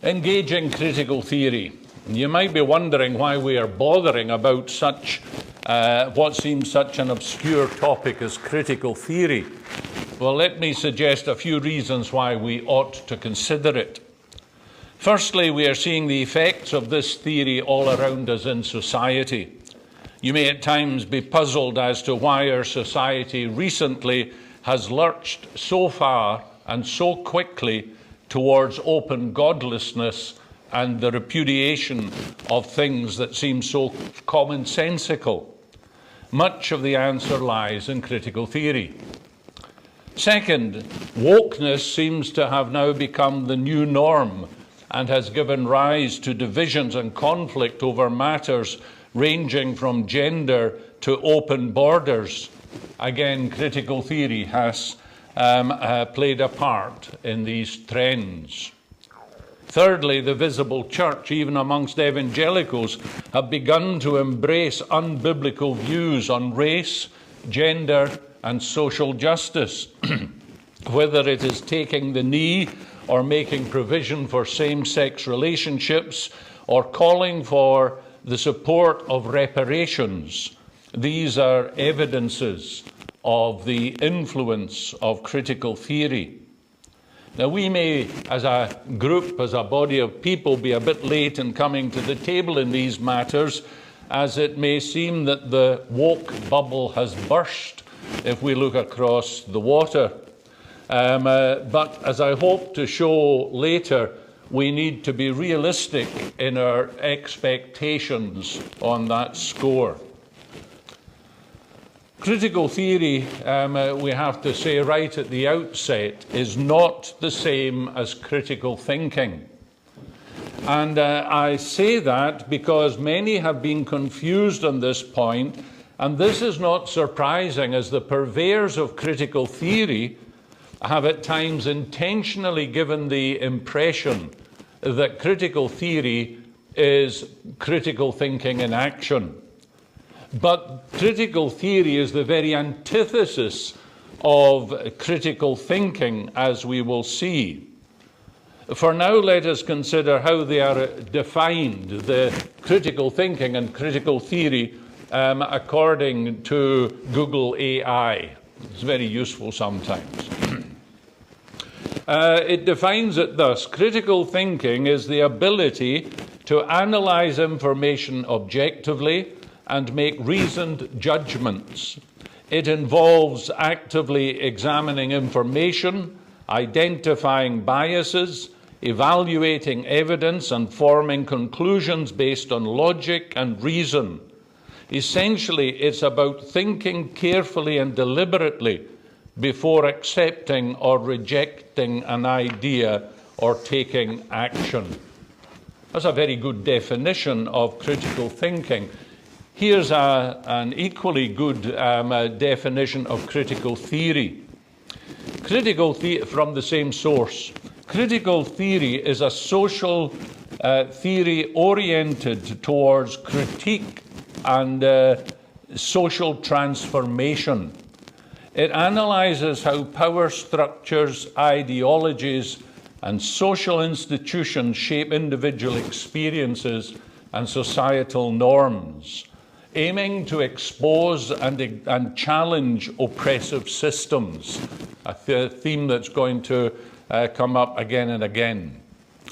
Engaging critical theory. You might be wondering why we are bothering about what seems such an obscure topic as critical theory. Well, let me suggest a few reasons why we ought to consider it. Firstly, we are seeing the effects of this theory all around us in society. You may at times be puzzled as to why our society recently has lurched so far and so quickly towards open godlessness and the repudiation of things that seem so commonsensical. Much of the answer lies in critical theory. Second, wokeness seems to have now become the new norm and has given rise to divisions and conflict over matters ranging from gender to open borders. Again, critical theory has played a part in these trends. Thirdly, the visible church, even amongst evangelicals, have begun to embrace unbiblical views on race, gender, and social justice. Whether it is taking the knee or making provision for same-sex relationships or calling for the support of reparations, these are evidences of the influence of critical theory. Now, we may, as a group, as a body of people, be a bit late in coming to the table in these matters, as it may seem that the woke bubble has burst if we look across the water. But as I hope to show later, we need to be realistic in our expectations on that score. Critical theory, we have to say right at the outset, is not the same as critical thinking. And I say that because many have been confused on this point, and this is not surprising, as the purveyors of critical theory have at times intentionally given the impression that critical theory is critical thinking in action. But critical theory is the very antithesis of critical thinking, as we will see. For now, let us consider how they are defined, the critical thinking and critical theory, according to Google AI. It's very useful sometimes. It defines it thus: critical thinking is the ability to analyze information objectively and make reasoned judgments. It involves actively examining information, identifying biases, evaluating evidence, and forming conclusions based on logic and reason. Essentially, it's about thinking carefully and deliberately before accepting or rejecting an idea or taking action. That's a very good definition of critical thinking. Here's an equally good definition of critical theory. From the same source. Critical theory is a social theory oriented towards critique and social transformation. It analyzes how power structures, ideologies, and social institutions shape individual experiences and societal norms, aiming to expose and challenge oppressive systems, a theme that's going to come up again and again.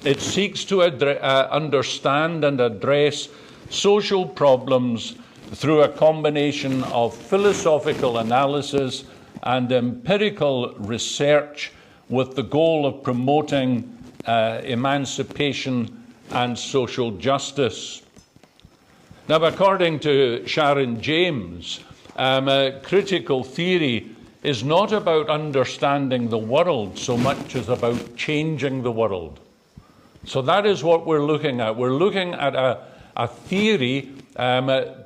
It seeks to understand and address social problems through a combination of philosophical analysis and empirical research with the goal of promoting emancipation and social justice. Now, according to Sharon James, critical theory is not about understanding the world so much as about changing the world. So that is what we're looking at. We're looking at a theory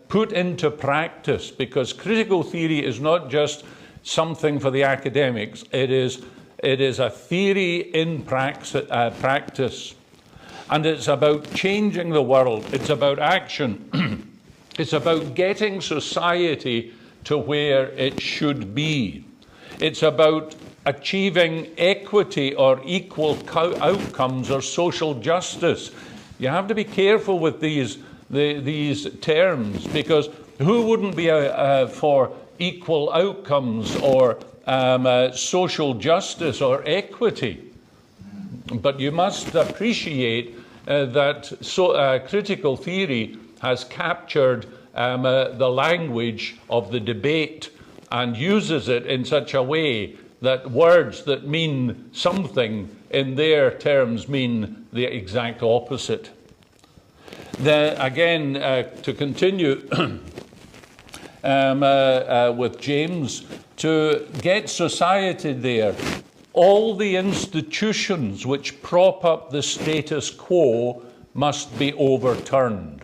put into practice, because critical theory is not just something for the academics. It is a theory in practice. And it's about changing the world. It's about action. It's about getting society to where it should be. It's about achieving equity or equal outcomes or social justice. You have to be careful with these terms, because who wouldn't be for equal outcomes or social justice or equity? But you must appreciate that critical theory has captured the language of the debate and uses it in such a way that words that mean something in their terms mean the exact opposite. Again, to continue with James, to get society there, all the institutions which prop up the status quo must be overturned.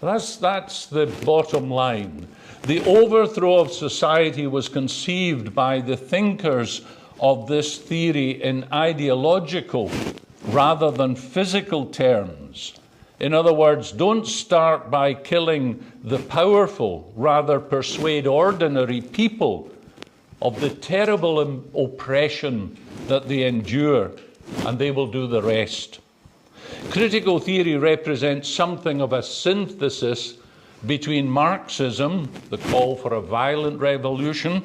That's the bottom line. The overthrow of society was conceived by the thinkers of this theory in ideological rather than physical terms. In other words, don't start by killing the powerful, rather persuade ordinary people of the terrible oppression that they endure, and they will do the rest. Critical theory represents something of a synthesis between Marxism, the call for a violent revolution,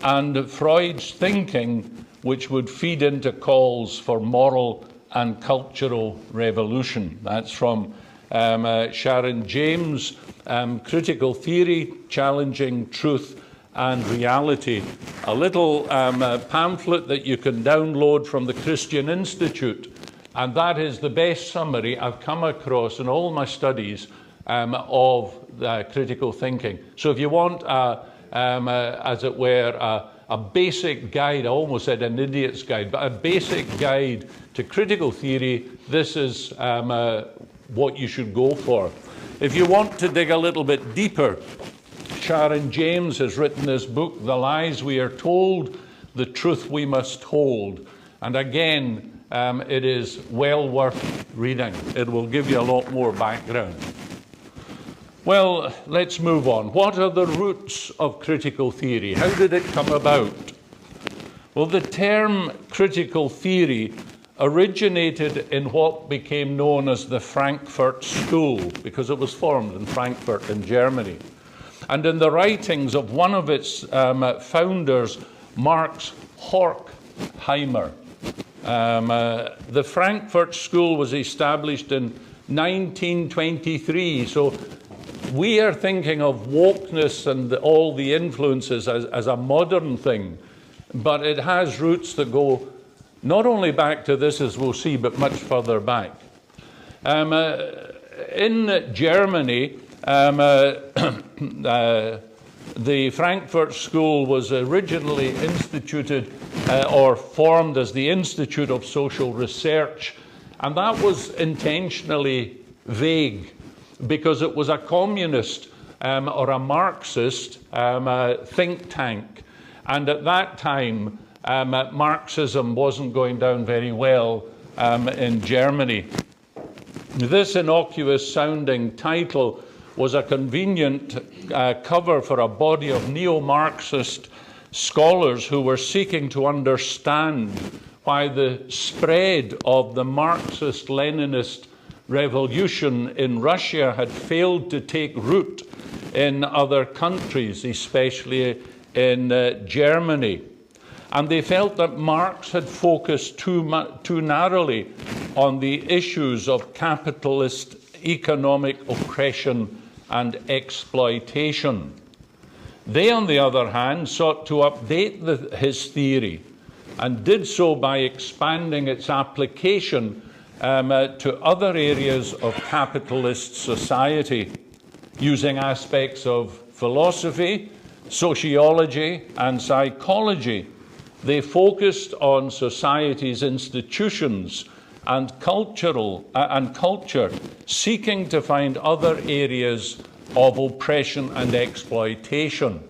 and Freud's thinking, which would feed into calls for moral and cultural revolution. That's from Sharon James, Critical Theory, Challenging Truth and Reality, a little pamphlet that you can download from the Christian Institute. And that is the best summary I've come across in all my studies of critical thinking. So if you want, as it were, a basic guide, I almost said an idiot's guide, but a basic guide to critical theory, this is what you should go for. If you want to dig a little bit deeper, Sharon James has written this book, The Lies We Are Told, The Truth We Must Hold. And again, it is well worth reading. It will give you a lot more background. Well, let's move on. What are the roots of critical theory? How did it come about? Well, the term critical theory originated in what became known as the Frankfurt School, because it was formed in Frankfurt in Germany. And in the writings of one of its founders, Max Horkheimer. The Frankfurt School was established in 1923, so we are thinking of wokeness and all the influences as a modern thing, but it has roots that go not only back to this, as we'll see, but much further back. In Germany, the Frankfurt School was originally instituted or formed as the Institute of Social Research, and that was intentionally vague because it was a communist or a Marxist think tank, and at that time Marxism wasn't going down very well in Germany. This innocuous sounding title was a convenient cover for a body of neo-Marxist scholars who were seeking to understand why the spread of the Marxist-Leninist revolution in Russia had failed to take root in other countries, especially in Germany. And they felt that Marx had focused too narrowly on the issues of capitalist economic oppression and exploitation. They, on the other hand, sought to update his theory and did so by expanding its application to other areas of capitalist society, using aspects of philosophy, sociology, and psychology. They focused on society's institutions and culture, seeking to find other areas of oppression and exploitation.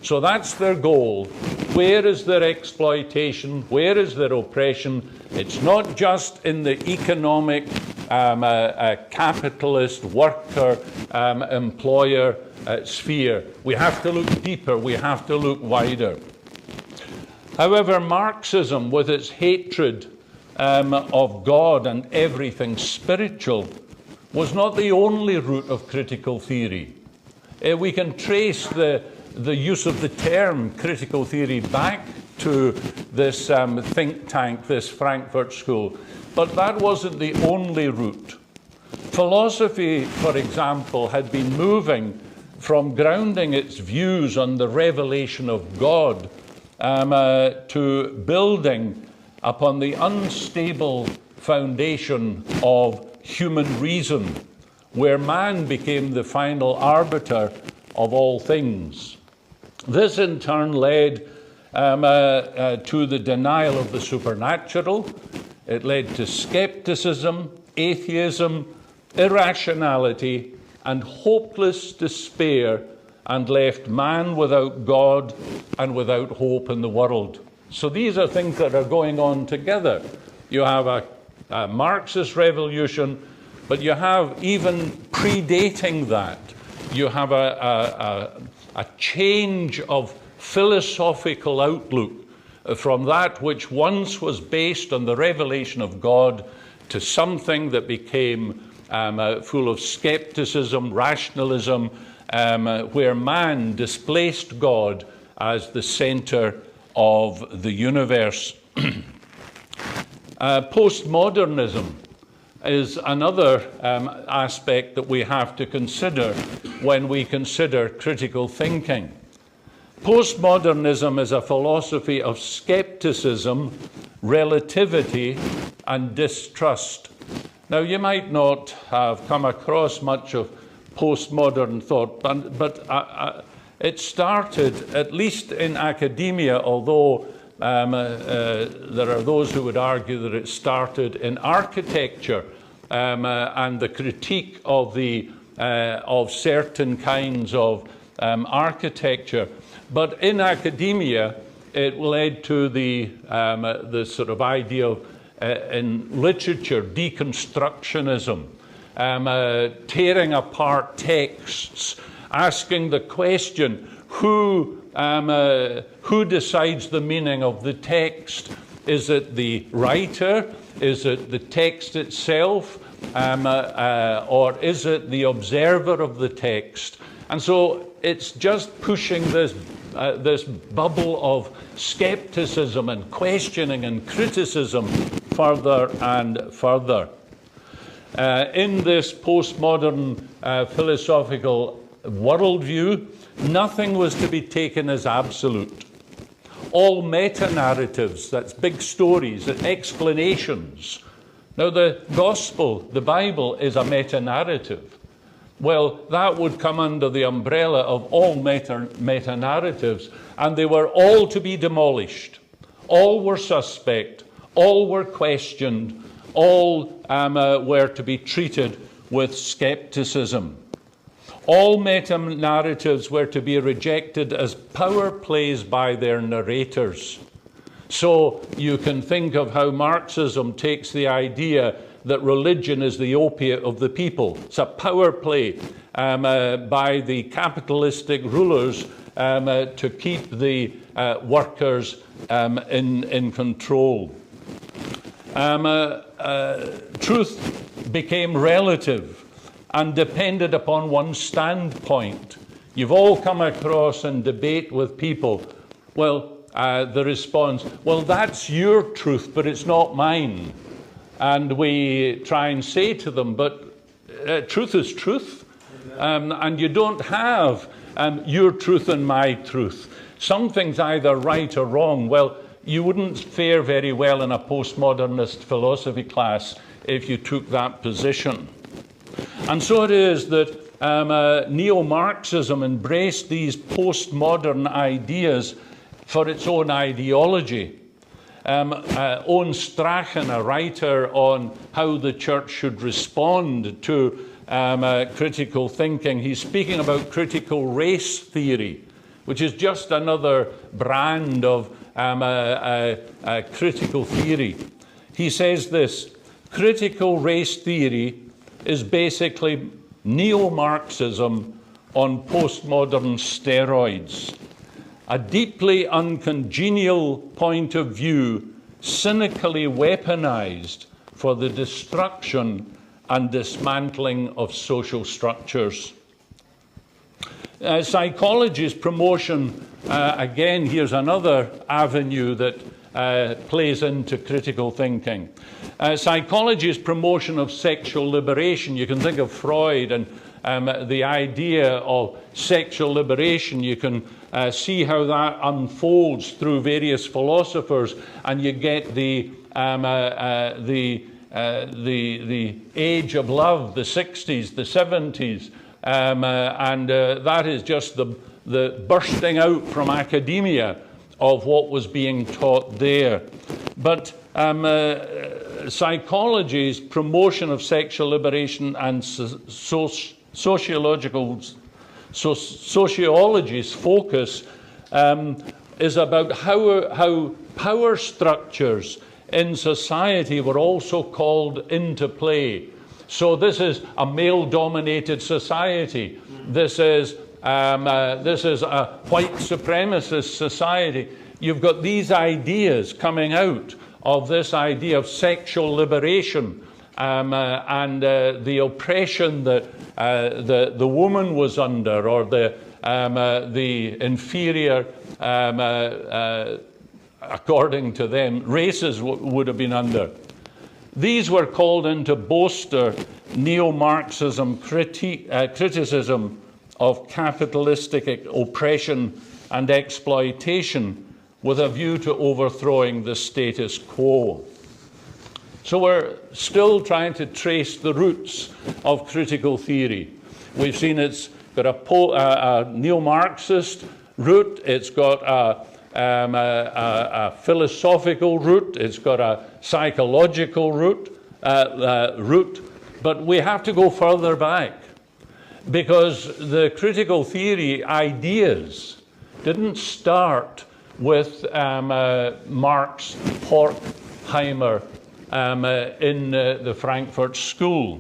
So that's their goal. Where is their exploitation? Where is their oppression? It's not just in the economic, capitalist, worker, employer sphere. We have to look deeper. We have to look wider. However, Marxism, with its hatred of God and everything spiritual, was not the only root of critical theory. We can trace the use of the term critical theory back to this think tank, this Frankfurt School, but that wasn't the only route. Philosophy, for example, had been moving from grounding its views on the revelation of God to building upon the unstable foundation of human reason, where man became the final arbiter of all things. This in turn led to the denial of the supernatural. It led to skepticism, atheism, irrationality, and hopeless despair, and left man without God and without hope in the world. So these are things that are going on together. You have a Marxist revolution, but you have, even predating that, you have a change of philosophical outlook from that which once was based on the revelation of God to something that became full of skepticism, rationalism, where man displaced God as the center of the universe. Postmodernism is another aspect that we have to consider when we consider critical thinking. Postmodernism is a philosophy of skepticism, relativity, and distrust. Now, you might not have come across much of postmodern thought, but it started, at least in academia, although there are those who would argue that it started in architecture and the critique of certain kinds of architecture. But in academia, it led to the sort of idea of, in literature, deconstructionism, tearing apart texts, asking the question, who decides the meaning of the text? Is it the writer? Is it the text itself? Or is it the observer of the text? And so it's just pushing this bubble of skepticism and questioning and criticism further and further. In this postmodern philosophical worldview, nothing was to be taken as absolute. All meta-narratives, that's big stories and explanations. Now, the gospel, the Bible, is a meta-narrative. Well, that would come under the umbrella of all meta-narratives, and they were all to be demolished. All were suspect, all were questioned, all were to be treated with skepticism. All meta-narratives were to be rejected as power plays by their narrators. So you can think of how Marxism takes the idea that religion is the opiate of the people. It's a power play by the capitalistic rulers to keep the workers in control. Truth became relative and depended upon one's standpoint. You've all come across and debate with people. Well, the response, well, that's your truth, but it's not mine. And we try and say to them, but truth is truth. And you don't have your truth and my truth. Something's either right or wrong. Well, you wouldn't fare very well in a postmodernist philosophy class if you took that position. And so it is that neo-Marxism embraced these postmodern ideas for its own ideology. Owen Strachan, a writer on how the church should respond to critical thinking, he's speaking about critical race theory, which is just another brand of critical theory. He says this: critical race theory is basically neo-Marxism on postmodern steroids. a deeply uncongenial point of view, cynically weaponized for the destruction and dismantling of social structures. Psychology's promotion, again, here's another avenue that plays into critical thinking. Psychology's promotion of sexual liberation, you can think of Freud and the idea of sexual liberation. You can see how that unfolds through various philosophers, and you get the age of love, the 60s, the 70s, and that is just the bursting out from academia of what was being taught there. But psychology's promotion of sexual liberation and sociology's focus is about how power structures in society were also called into play. So this is a male-dominated society. This is a white supremacist society. You've got these ideas coming out of this idea of sexual liberation and the oppression that the woman was under, or the inferior, according to them, races would have been under. These were called into bolster neo-Marxism criticism of capitalistic oppression and exploitation with a view to overthrowing the status quo. So we're still trying to trace the roots of critical theory. We've seen it's got a neo-Marxist root, it's got a philosophical root, it's got a psychological root, but we have to go further back, because the critical theory ideas didn't start with Marx, Horkheimer in the Frankfurt School.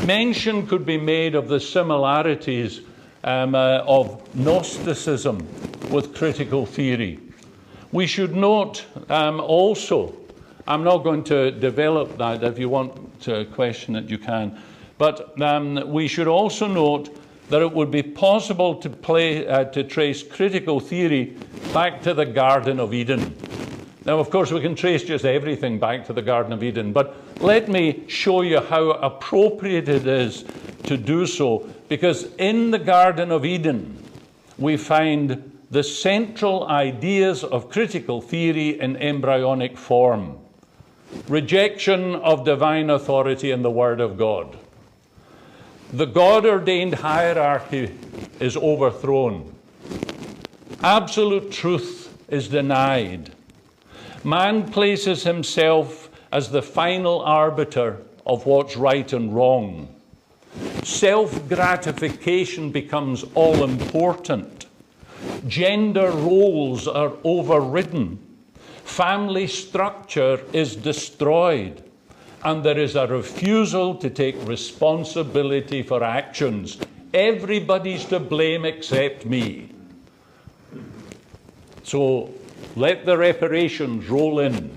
Mention could be made of the similarities of Gnosticism with critical theory. We should note also, I'm not going to develop that. If you want to question it, you can. But we should also note that it would be possible to trace critical theory back to the Garden of Eden. Now, of course, we can trace just everything back to the Garden of Eden, but let me show you how appropriate it is to do so, because in the Garden of Eden, we find the central ideas of critical theory in embryonic form. Rejection of divine authority in the Word of God. The God-ordained hierarchy is overthrown. Absolute truth is denied. Man places himself as the final arbiter of what's right and wrong. Self-gratification becomes all-important. Gender roles are overridden. Family structure is destroyed. And there is a refusal to take responsibility for actions. Everybody's to blame except me. So let the reparations roll in.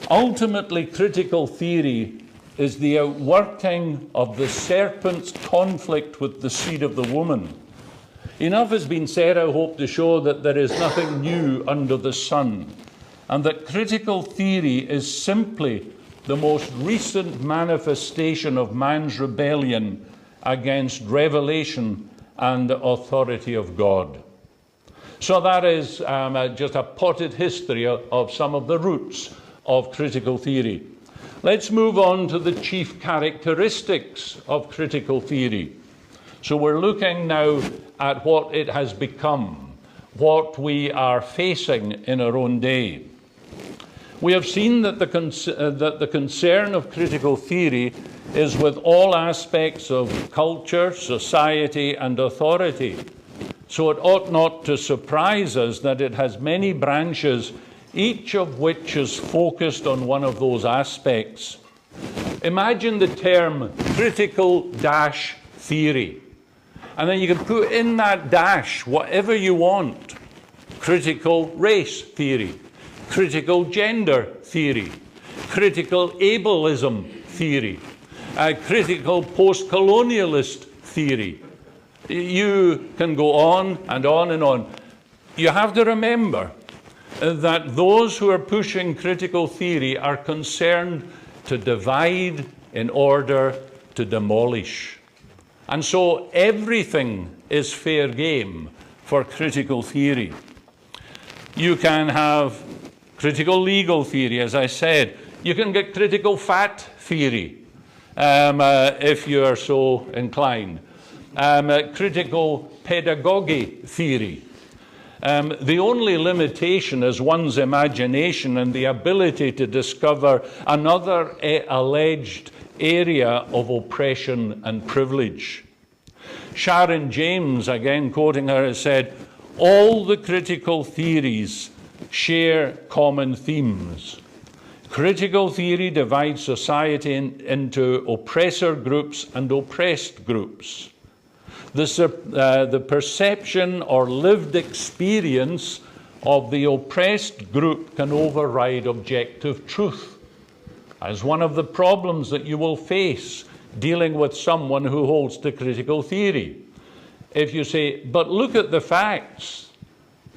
Ultimately, critical theory is the outworking of the serpent's conflict with the seed of the woman. Enough has been said, I hope, to show that there is nothing new under the sun, and that critical theory is simply the most recent manifestation of man's rebellion against revelation and the authority of God. So that is just a potted history of some of the roots of critical theory. Let's move on to the chief characteristics of critical theory. So we're looking now at what it has become, what we are facing in our own day. We have seen that the concern of critical theory is with all aspects of culture, society, and authority. So it ought not to surprise us that it has many branches, each of which is focused on one of those aspects. Imagine the term critical-theory. And then you can put in that dash whatever you want. Critical race theory, critical gender theory, critical ableism theory, critical post-colonialist theory. You can go on and on and on. You have to remember that those who are pushing critical theory are concerned to divide in order to demolish. And so everything is fair game for critical theory. You can have critical legal theory, as I said. You can get critical fat theory, if you are so inclined. Critical pedagogy theory. The only limitation is one's imagination and the ability to discover another alleged area of oppression and privilege. Sharon James, again quoting her, has said, all the critical theories share common themes. Critical theory divides society into oppressor groups and oppressed groups. The perception or lived experience of the oppressed group can override objective truth, as one of the problems that you will face dealing with someone who holds to critical theory. If you say, but look at the facts,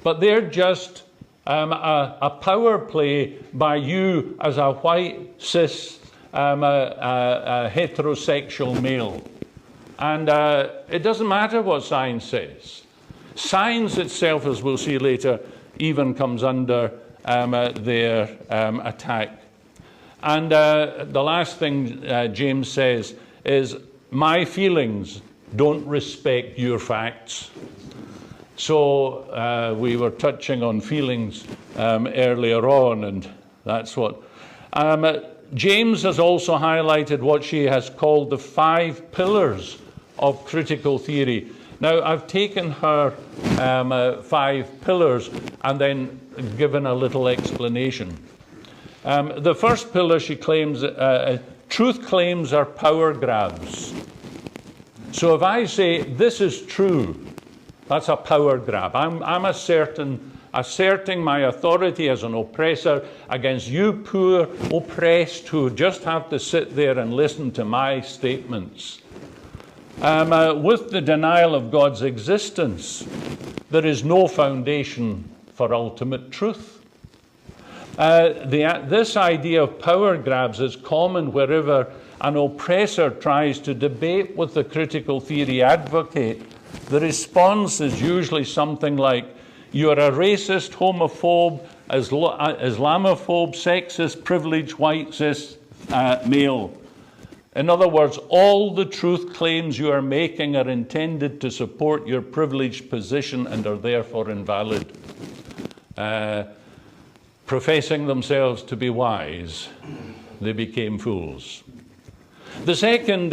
but they're just a power play by you as a white, cis, heterosexual male. And it doesn't matter what science says. Science itself, as we'll see later, even comes under their attack. And the last thing James says is, my feelings don't respect your facts. So we were touching on feelings earlier on, and that's what... James has also highlighted what she has called the 5 pillars of critical theory. Now, I've taken her 5 pillars and then given a little explanation. The first pillar, she claims, truth claims are power grabs. So if I say, this is true, that's a power grab. I'm asserting my authority as an oppressor against you poor oppressed who just have to sit there and listen to my statements. With the denial of God's existence, there is no foundation for ultimate truth. This idea of power grabs is common wherever an oppressor tries to debate with the critical theory advocate. The response is usually something like, you're a racist, homophobe, Islamophobe, sexist, privileged, white, cis male. In other words, all the truth claims you are making are intended to support your privileged position and are therefore invalid. Professing themselves to be wise, they became fools. The second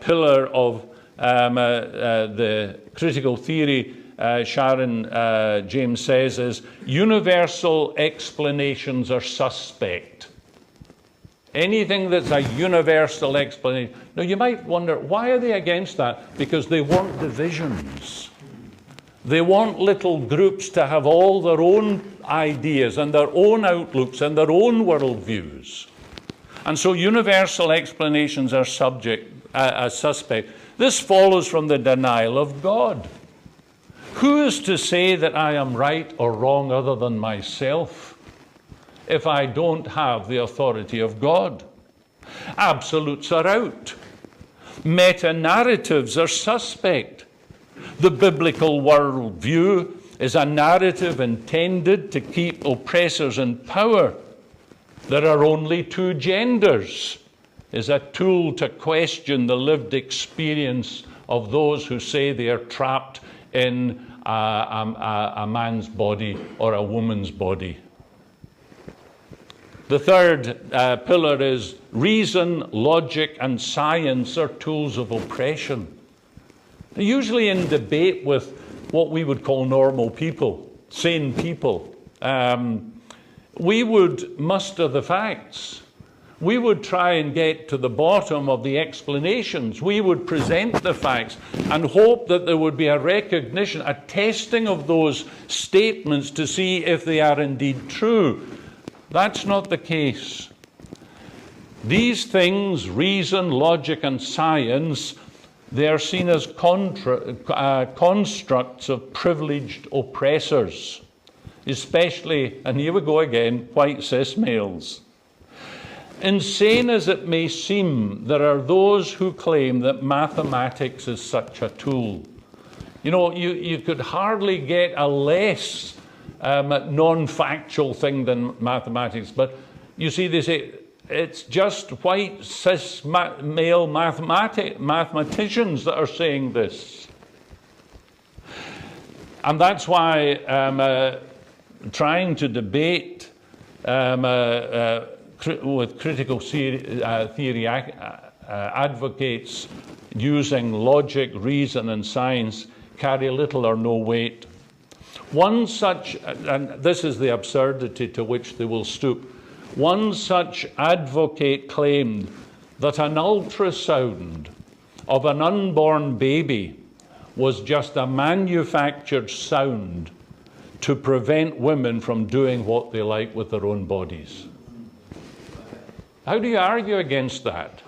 pillar of the critical theory, Sharon James says, is universal explanations are suspect. Anything that's a universal explanation. Now, you might wonder, why are they against that? Because they want divisions. They want little groups to have all their own ideas and their own outlooks and their own worldviews. And so universal explanations are suspect. This follows from the denial of God. Who is to say that I am right or wrong other than myself if I don't have the authority of God? Absolutes are out. Meta-narratives are suspect. The biblical worldview is a narrative intended to keep oppressors in power. There are only 2 genders is a tool to question the lived experience of those who say they are trapped in a man's body or a woman's body. The third pillar is reason, logic, and science are tools of oppression. They're usually in debate with what we would call normal people, sane people. We would muster the facts. We would try and get to the bottom of the explanations. We would present the facts and hope that there would be a recognition, a testing of those statements to see if they are indeed true. That's not the case. These things, reason, logic, and science, they are seen as constructs of privileged oppressors, especially, and here we go again, white cis males. Insane as it may seem, there are those who claim that mathematics is such a tool. You know, you could hardly get a less non-factual thing than mathematics, but you see, they say it's just white cis male mathematicians that are saying this. And that's why trying to debate with critical theory advocates using logic, reason, and science carry little or no weight. One such, and this is the absurdity to which they will stoop, one such advocate claimed that an ultrasound of an unborn baby was just a manufactured sound to prevent women from doing what they like with their own bodies. How do you argue against that?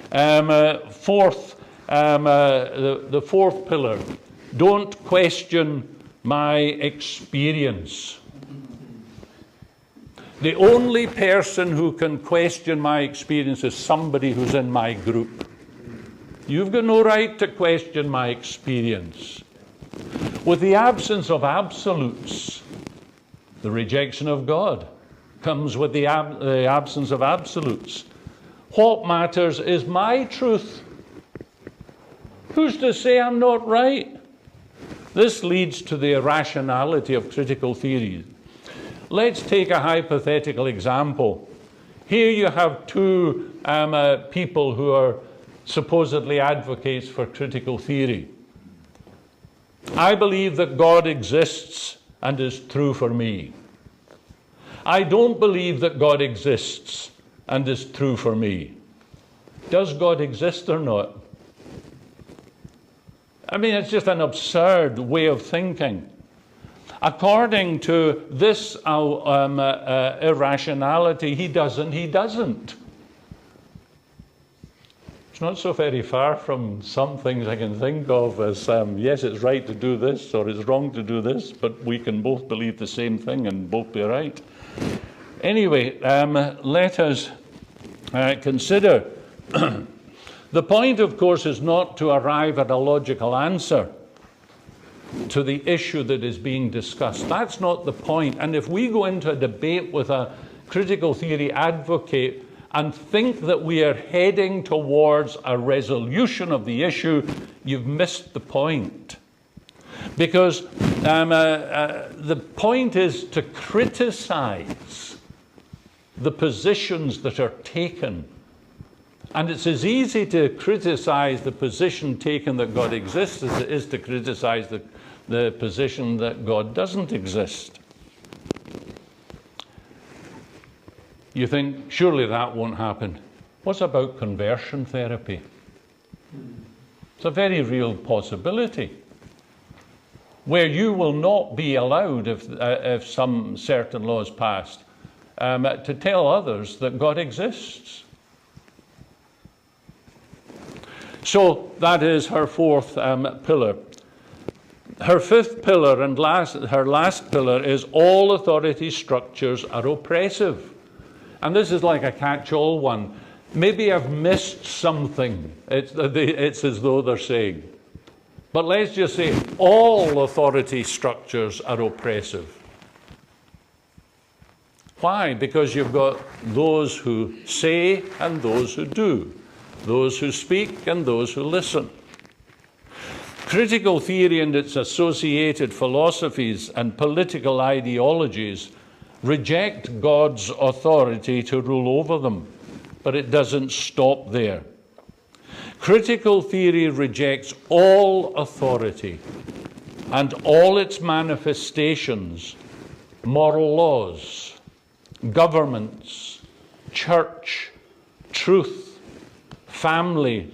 The fourth pillar, don't question my experience. The only person who can question my experience is somebody who's in my group. You've got no right to question my experience. With the absence of absolutes, the rejection of God comes with the absence of absolutes. What matters is my truth. Who's to say I'm not right? This leads to the irrationality of critical theory. Let's take a hypothetical example. Here you have two people who are supposedly advocates for critical theory. I believe that God exists and is true for me. I don't believe that God exists and is true for me. Does God exist or not? I mean, it's just an absurd way of thinking. According to this irrationality, he doesn't. It's not so very far from some things I can think of as, yes, it's right to do this, or it's wrong to do this, but we can both believe the same thing and both be right. Anyway, let us consider. The point, of course, is not to arrive at a logical answer to the issue that is being discussed. That's not the point. And if we go into a debate with a critical theory advocate and think that we are heading towards a resolution of the issue, you've missed the point. Because the point is to criticize the positions that are taken. And it's as easy to criticize the position taken that God exists as it is to criticize the position that God doesn't exist. You think, surely that won't happen. What about conversion therapy? It's a very real possibility, where you will not be allowed, if some certain law is passed, to tell others that God exists. So that is her fourth pillar. Her fifth pillar and her last pillar is all authority structures are oppressive. And this is like a catch-all one. Maybe I've missed something. It's as though they're saying. But let's just say all authority structures are oppressive. Why? Because you've got those who say and those who do. Those who speak and those who listen. Critical theory and its associated philosophies and political ideologies reject God's authority to rule over them, but it doesn't stop there. Critical theory rejects all authority and all its manifestations, moral laws, governments, church, truth, family,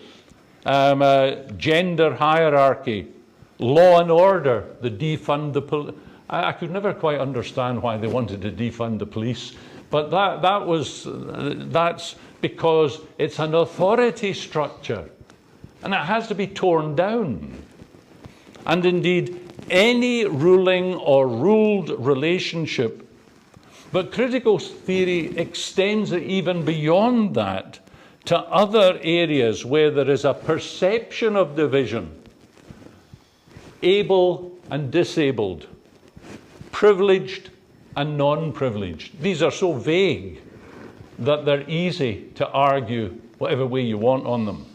gender hierarchy, law and order, the defund the police. I could never quite understand why they wanted to defund the police, but that's because it's an authority structure, and it has to be torn down. And indeed, any ruling or ruled relationship, but critical theory extends it even beyond that to other areas where there is a perception of division, able and disabled, privileged and non-privileged. These are so vague that they're easy to argue whatever way you want on them.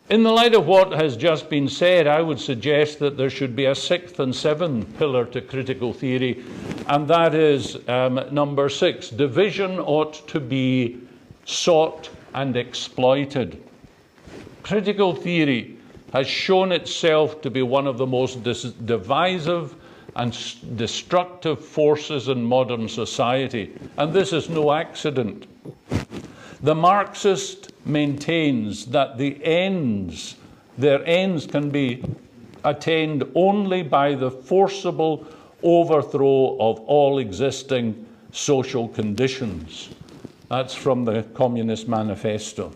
In the light of what has just been said, I would suggest that there should be a sixth and seventh pillar to critical theory, and that is number 6. Division ought to be sought and exploited. Critical theory has shown itself to be one of the most divisive and destructive forces in modern society, and this is no accident. The Marxist maintains that their ends can be attained only by the forcible overthrow of all existing social conditions. That's from the Communist Manifesto.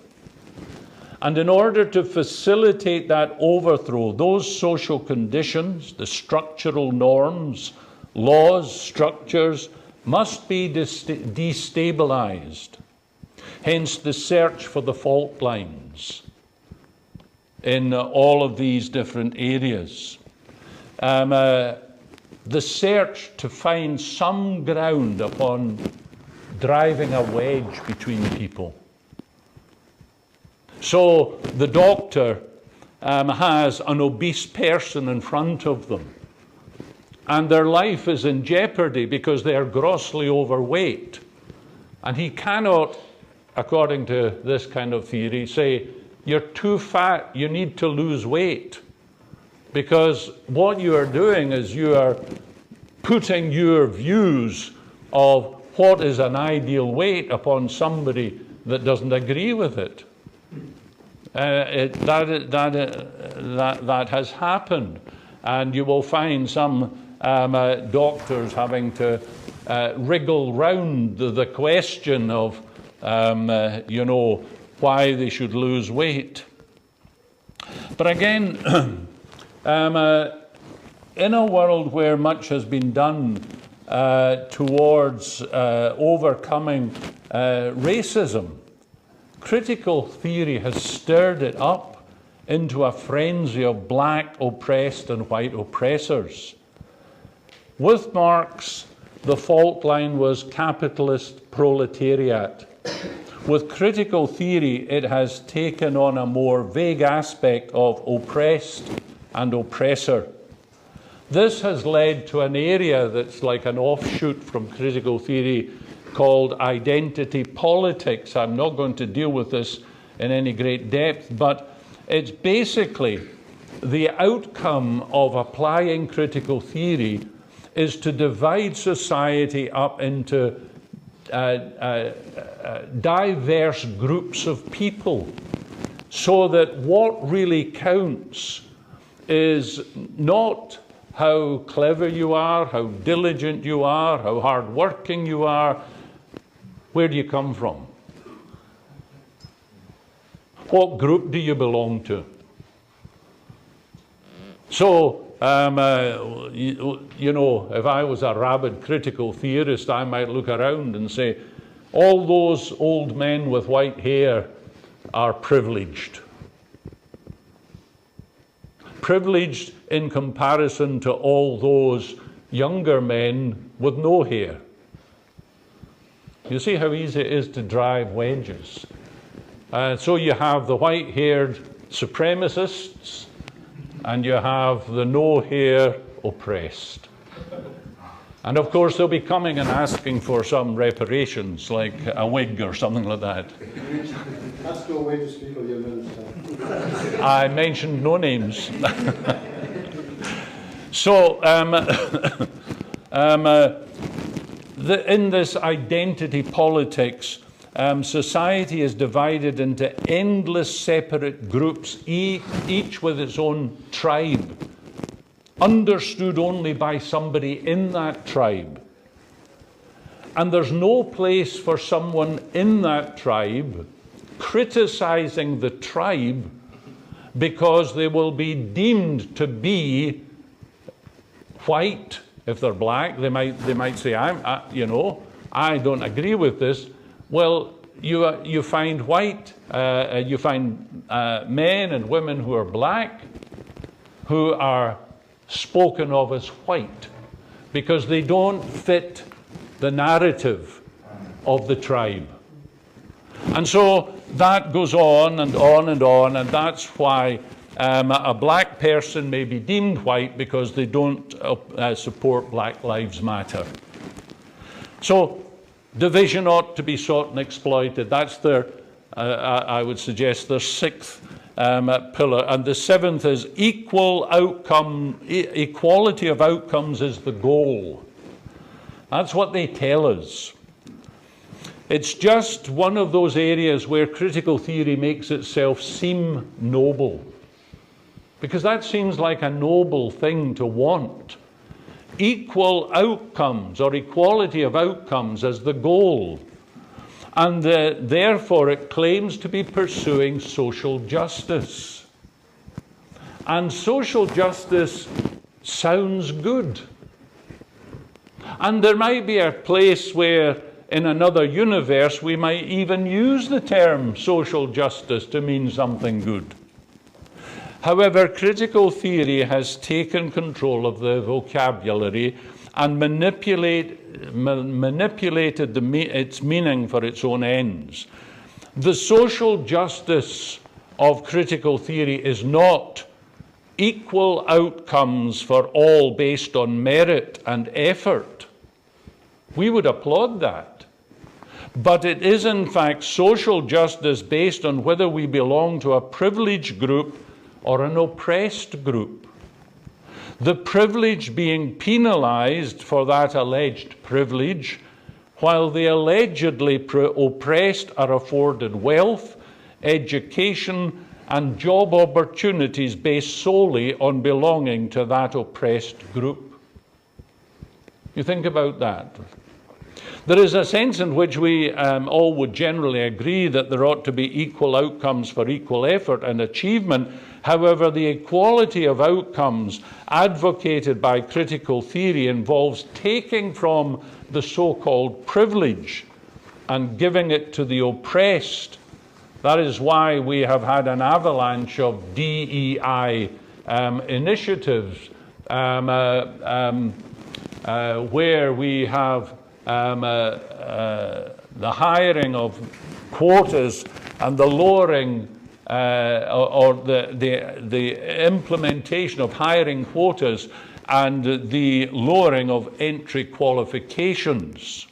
And in order to facilitate that overthrow, those social conditions, the structural norms, laws, structures, must be destabilized. Hence the search for the fault lines in all of these different areas. The search to find some ground upon driving a wedge between people. So the doctor has an obese person in front of them, and their life is in jeopardy because they are grossly overweight. And he cannot, according to this kind of theory, say, you're too fat, you need to lose weight. Because what you are doing is you are putting your views of what is an ideal weight upon somebody that doesn't agree with it. That has happened. And you will find some doctors having to wriggle round the question of why they should lose weight. But again, in a world where much has been done towards overcoming racism, critical theory has stirred it up into a frenzy of black oppressed and white oppressors. With Marx, the fault line was capitalist proletariat. With critical theory, it has taken on a more vague aspect of oppressed and oppressor. This has led to an area that's like an offshoot from critical theory called identity politics. I'm not going to deal with this in any great depth, but it's basically the outcome of applying critical theory is to divide society up into diverse groups of people, so that what really counts is not how clever you are, how diligent you are, how hardworking you are. Where do you come from? What group do you belong to? So, if I was a rabid critical theorist, I might look around and say, all those old men with white hair are privileged. Privileged in comparison to all those younger men with no hair. You see how easy it is to drive wedges. So you have the white-haired supremacists, and you have the no-hair oppressed. And of course they'll be coming and asking for some reparations, like a wig or something like that. That's no way to speak of your minister. I mentioned no names. So in this identity politics, society is divided into endless separate groups, each with its own tribe, understood only by somebody in that tribe. And there's no place for someone in that tribe criticizing the tribe, because they will be deemed to be white. If they're black, they might say, I don't agree with this. Well, you find white, you find men and women who are black, who are spoken of as white, because they don't fit the narrative of the tribe. And so that goes on and on and on, and that's why a black person may be deemed white, because they don't support Black Lives Matter. So division ought to be sought and exploited. That's their, I would suggest, their sixth pillar. And the seventh is equal outcome. Equality of outcomes is the goal. That's what they tell us. It's just one of those areas where critical theory makes itself seem noble, because that seems like a noble thing to want. Equal outcomes, or equality of outcomes, as the goal. And therefore it claims to be pursuing social justice. And social justice sounds good. And there might be a place where, in another universe, we might even use the term social justice to mean something good. However, critical theory has taken control of the vocabulary and manipulated its meaning for its own ends. The social justice of critical theory is not equal outcomes for all based on merit and effort. We would applaud that. But it is, in fact, social justice based on whether we belong to a privileged group or an oppressed group. The privileged being penalized for that alleged privilege, while the allegedly oppressed are afforded wealth, education, and job opportunities based solely on belonging to that oppressed group. You think about that. There is a sense in which we all would generally agree that there ought to be equal outcomes for equal effort and achievement. However, the equality of outcomes advocated by critical theory involves taking from the so-called privilege and giving it to the oppressed. That is why we have had an avalanche of DEI initiatives where we have the hiring of quotas and the lowering or the implementation of hiring quotas and the lowering of entry qualifications.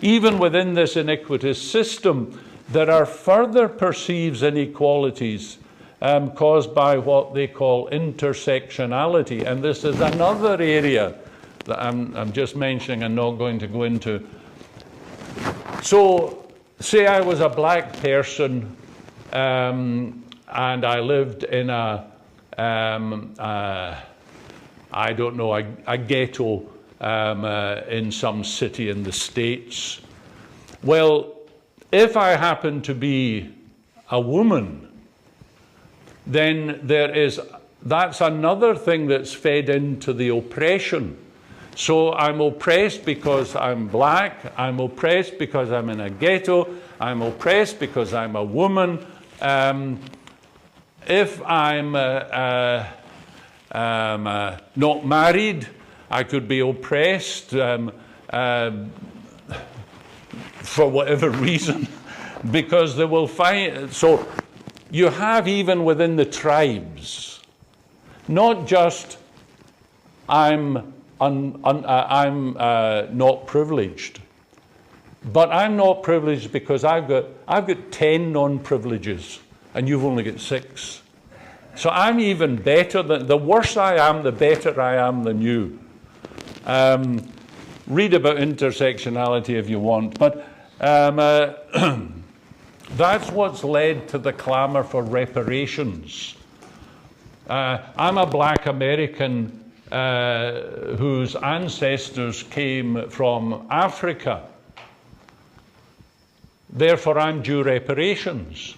Even within this iniquitous system, there are further perceived inequalities caused by what they call intersectionality. And this is another area that I'm just mentioning and not going to go into. So, say I was a black person and I lived in a ghetto in some city in the States. Well, if I happen to be a woman, then that's another thing that's fed into the oppression. So I'm oppressed because I'm black, I'm oppressed because I'm in a ghetto, I'm oppressed because I'm a woman. If I'm not married, I could be oppressed for whatever reason, because they will find. So you have, even within the tribes, not just I'm not privileged, but I'm not privileged because I've got 10 non-privileges and you've only got 6. So I'm even better than, the worse I am, the better I am than you. read about intersectionality if you want, but that's what's led to the clamor for reparations. I'm a black American whose ancestors came from Africa. Therefore, I'm due reparations.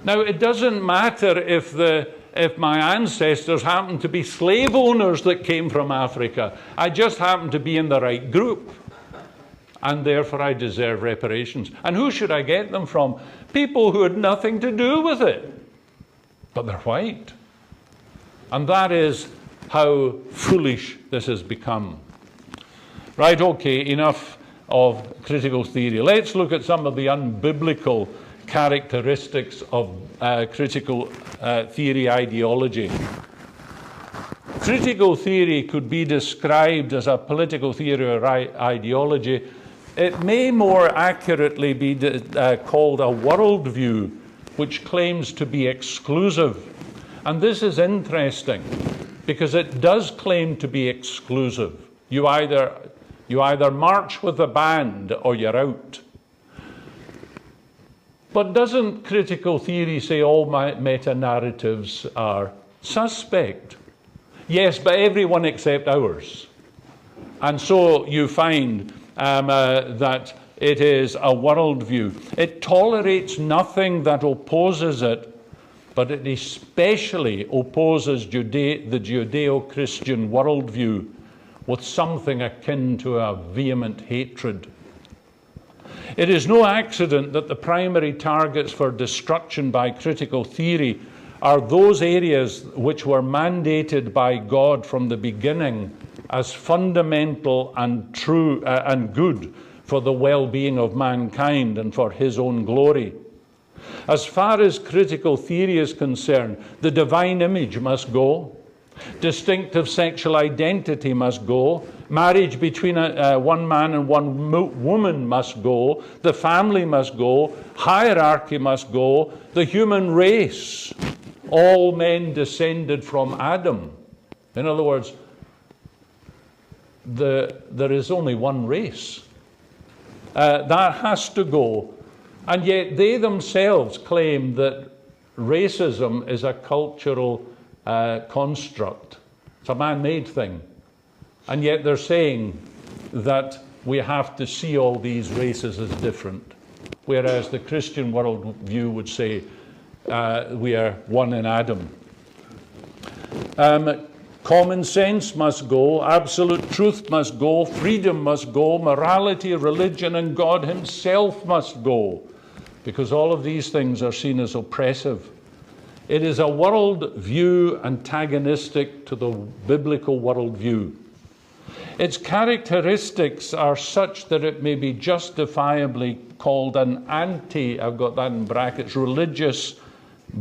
Now, it doesn't matter if my ancestors happen to be slave owners that came from Africa. I just happen to be in the right group. And therefore, I deserve reparations. And who should I get them from? People who had nothing to do with it. But they're white. And that is how foolish this has become. Right, okay, enough of critical theory. Let's look at some of the unbiblical characteristics of critical theory ideology. Critical theory could be described as a political theory or ideology. It may more accurately be called a worldview which claims to be exclusive. And this is interesting because it does claim to be exclusive. You either march with the band or you're out. But doesn't critical theory say all meta-narratives are suspect? Yes, but everyone except ours. And so you find that it is a worldview. It tolerates nothing that opposes it, but it especially opposes the Judeo-Christian worldview with something akin to a vehement hatred. It is no accident that the primary targets for destruction by critical theory are those areas which were mandated by God from the beginning as fundamental and true and good for the well-being of mankind and for his own glory. As far as critical theory is concerned, the divine image must go. Distinctive sexual identity must go. Marriage between one man and one woman must go. The family must go. Hierarchy must go. The human race, all men descended from Adam. In other words, there is only one race. That has to go. And yet they themselves claim that racism is a cultural construct. It's a man-made thing. And yet they're saying that we have to see all these races as different. Whereas the Christian worldview would say we are one in Adam. Common sense must go, absolute truth must go, freedom must go, morality, religion, and God himself must go, because all of these things are seen as oppressive. It is a worldview antagonistic to the biblical worldview. Its characteristics are such that it may be justifiably called an I've got that in brackets, religious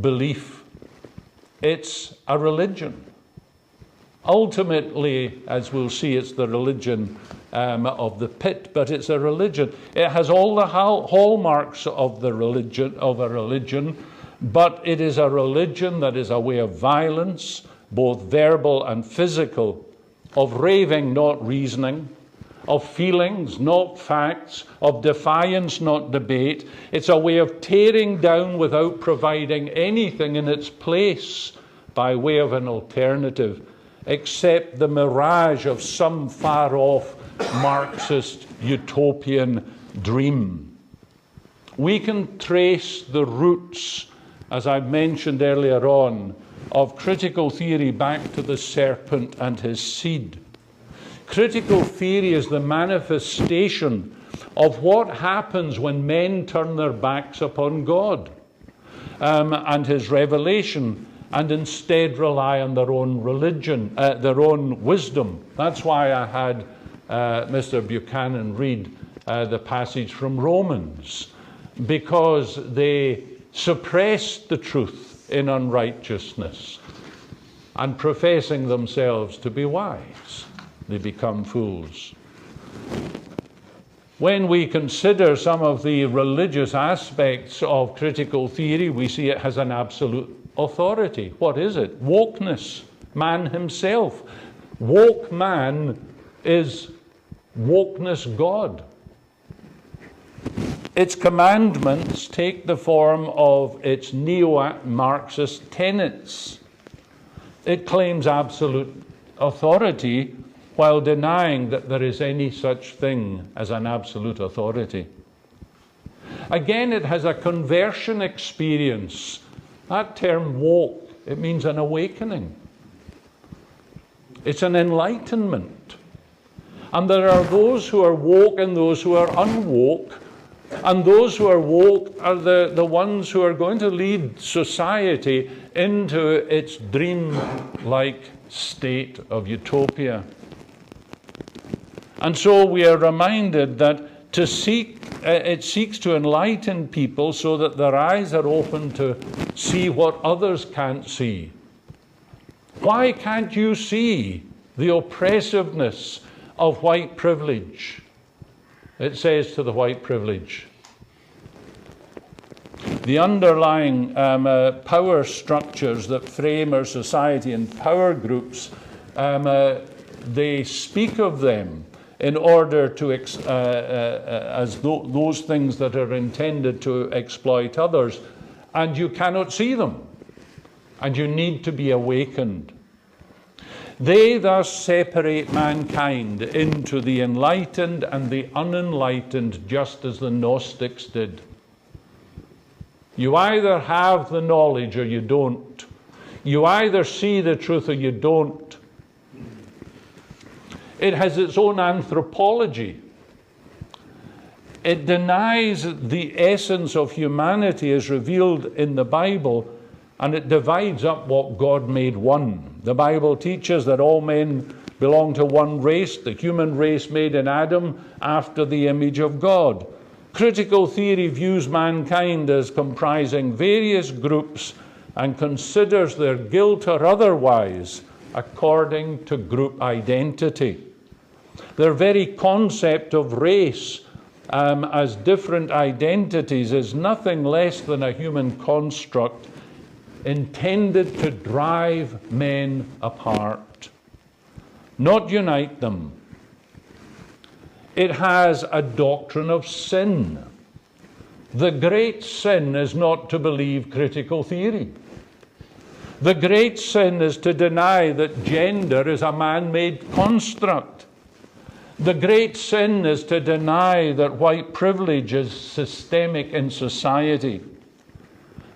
belief. It's a religion. Ultimately, as we'll see, it's the religion of the pit, but it's a religion. It has all the hallmarks of a religion, but it is a religion that is a way of violence, both verbal and physical, of raving, not reasoning, of feelings, not facts, of defiance, not debate. It's a way of tearing down without providing anything in its place by way of an alternative, except the mirage of some far-off Marxist utopian dream. We can trace the roots, as I mentioned earlier on, of critical theory back to the serpent and his seed. Critical theory is the manifestation of what happens when men turn their backs upon God and his revelation, and instead rely on their own religion, their own wisdom. That's why I had Mr. Buchanan read the passage from Romans, because they suppressed the truth in unrighteousness, and professing themselves to be wise, they become fools. When we consider some of the religious aspects of critical theory, we see it has an absolute authority. What is it? Wokeness. Man himself. Woke man is wokeness God. Its commandments take the form of its neo-Marxist tenets. It claims absolute authority while denying that there is any such thing as an absolute authority. Again, it has a conversion experience. That term woke, it means an awakening. It's an enlightenment. And there are those who are woke and those who are unwoke. And those who are woke are the ones who are going to lead society into its dream-like state of utopia. And so we are reminded that it seeks to enlighten people so that their eyes are open to see what others can't see. Why can't you see the oppressiveness of white privilege? It says to the white privilege. The underlying power structures that frame our society and power groups, they speak of them in order to, those things that are intended to exploit others, and you cannot see them, and you need to be awakened. They thus separate mankind into the enlightened and the unenlightened, just as the Gnostics did. You either have the knowledge or you don't. You either see the truth or you don't. It has its own anthropology. It denies the essence of humanity as revealed in the Bible, and it divides up what God made one. The Bible teaches that all men belong to one race, the human race made in Adam after the image of God. Critical theory views mankind as comprising various groups and considers their guilt or otherwise according to group identity. Their very concept of race as different identities is nothing less than a human construct intended to drive men apart, not unite them. It has a doctrine of sin. The great sin is not to believe critical theory. The great sin is to deny that gender is a man-made construct. The great sin is to deny that white privilege is systemic in society,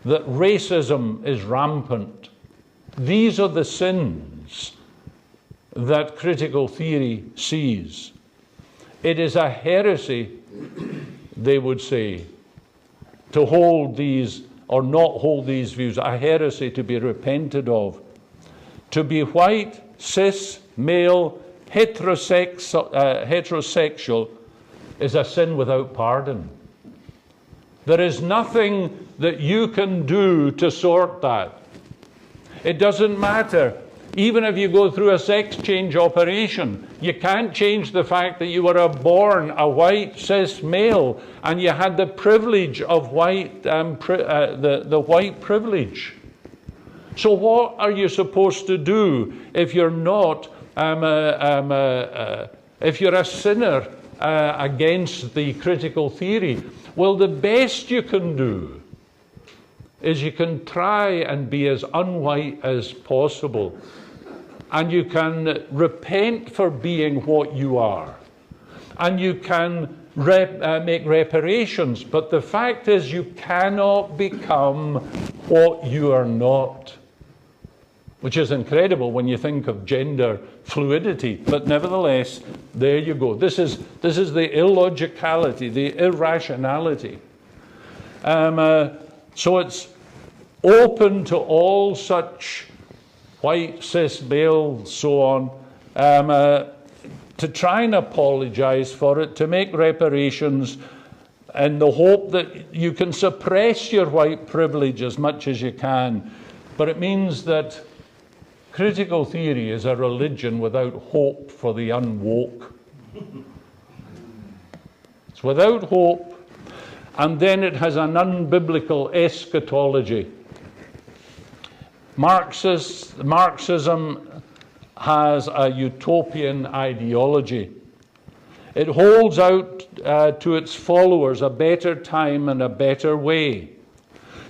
that racism is rampant. These are the sins that critical theory sees. It is a heresy, they would say, to hold these or not hold these views, a heresy to be repented of. To be white, cis, male, heterosexual is a sin without pardon. There is nothing that you can do to sort that. It doesn't matter. Even if you go through a sex change operation, you can't change the fact that you were born a white cis male and you had the privilege of the white privilege. So what are you supposed to do if you're not if you're a sinner against the critical theory? Well, the best you can do is you can try and be as unwhite as possible. And you can repent for being what you are. And you can make reparations. But the fact is you cannot become what you are not. Which is incredible when you think of gender fluidity. But nevertheless, there you go. This is the illogicality, the irrationality. So it's open to all such white, cis, male, so on, to try and apologize for it, to make reparations in the hope that you can suppress your white privilege as much as you can. But it means that critical theory is a religion without hope for the unwoke. It's without hope, and then it has an unbiblical eschatology. Marxism has a utopian ideology. It holds out to its followers a better time and a better way.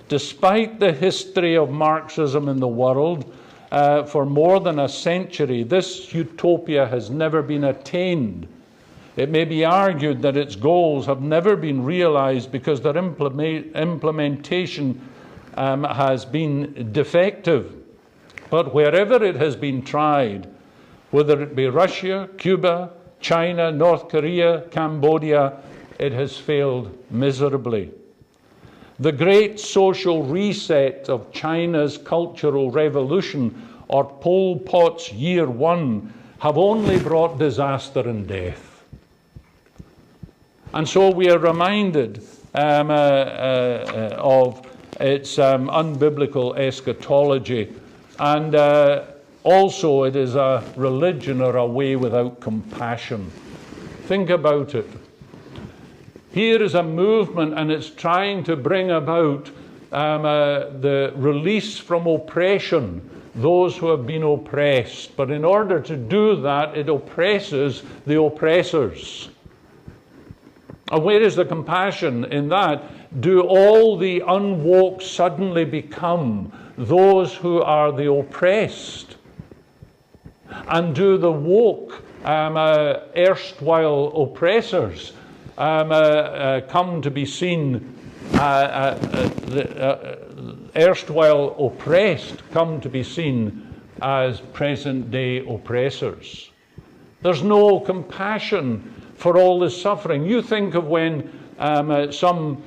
Despite the history of Marxism in the world, for more than a century, this utopia has never been attained. It may be argued that its goals have never been realized because their implementation has been defective. But wherever it has been tried, whether it be Russia, Cuba, China, North Korea, Cambodia, it has failed miserably. The great social reset of China's Cultural Revolution, or Pol Pot's Year One, have only brought disaster and death. And so we are reminded of its unbiblical eschatology, and also it is a religion or a way without compassion. Think about it. Here is a movement, and it's trying to bring about the release from oppression, those who have been oppressed. But in order to do that, it oppresses the oppressors. And where is the compassion in that? Do all the unwoke suddenly become those who are the oppressed? And do the woke, erstwhile oppressors, come to be seen, erstwhile oppressed, come to be seen as present-day oppressors? There's no compassion for all the suffering. You think of when some